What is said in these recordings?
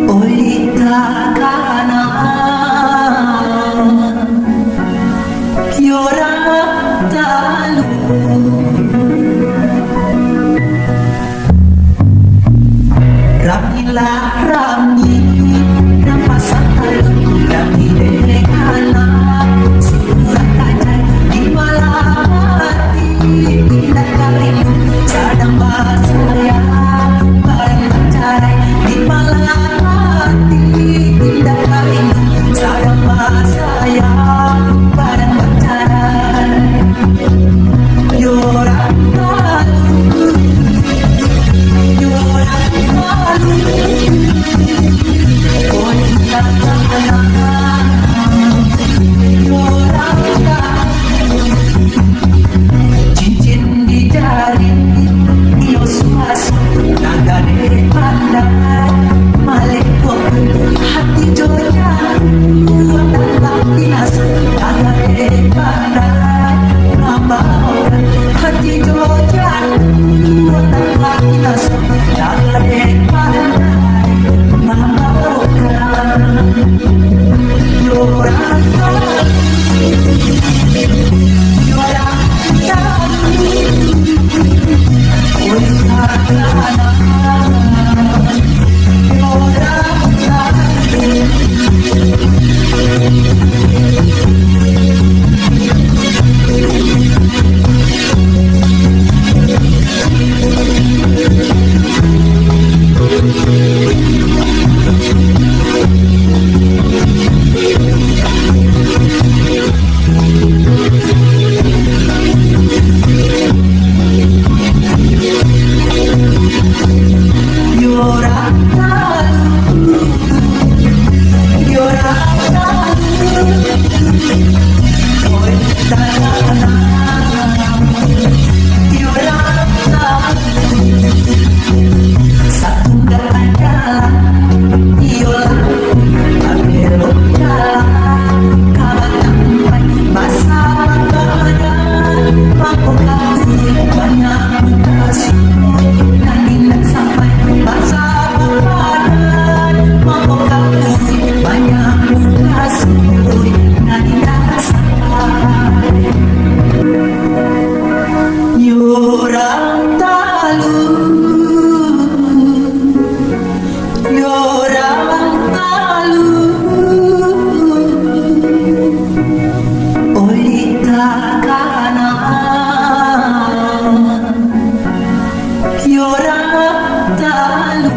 Olita kana Kiora talu Ramila rami Nampasa talu Rami dekana Surat kajai di malam hati Tidak kalimu Cadang basaya Barang bercarai di malam hati Tidak kalimu Cadang basaya Barang bercarai Yorak talu Yorak talu Olita kana Yorak talu Cincin di jari Iyo suasu Naga de pandai Malekok hati joya Kuatan baktinas Naga de pandai Nama orang hati joya Kuatan baktinas Naga de pandai Nama orang Yorak talu Yorak talu Olita kana Yorak talu Yorak talu Yorak talu Olita kana Yorak talu Satu jalan jalan Yolah Abelok jalan Kabat sampai Masa badan Mampu kau banyak kasih Nanti sampai masa badan Mampu kau banyak kasih Nanti sampai Yorak talu Yorak talu Olita kana Yorak talu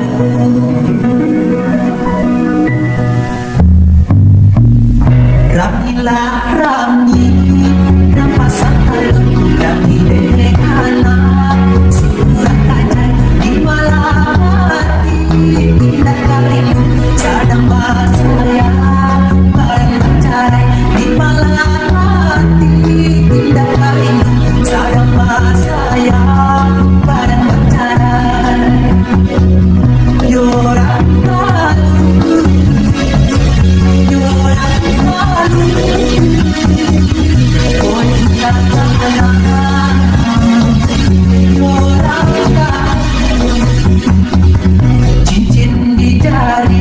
Ramila rami Nampasa talu Rami dekana Surat kajai di malam hati Tidak kalimu Cadang basaya Barang bercarai di malam hati Tidak kalimu Cadang basaya Barang bercarai Yorak talu Yorak talu Olita kana Yorak talu Cincin di jari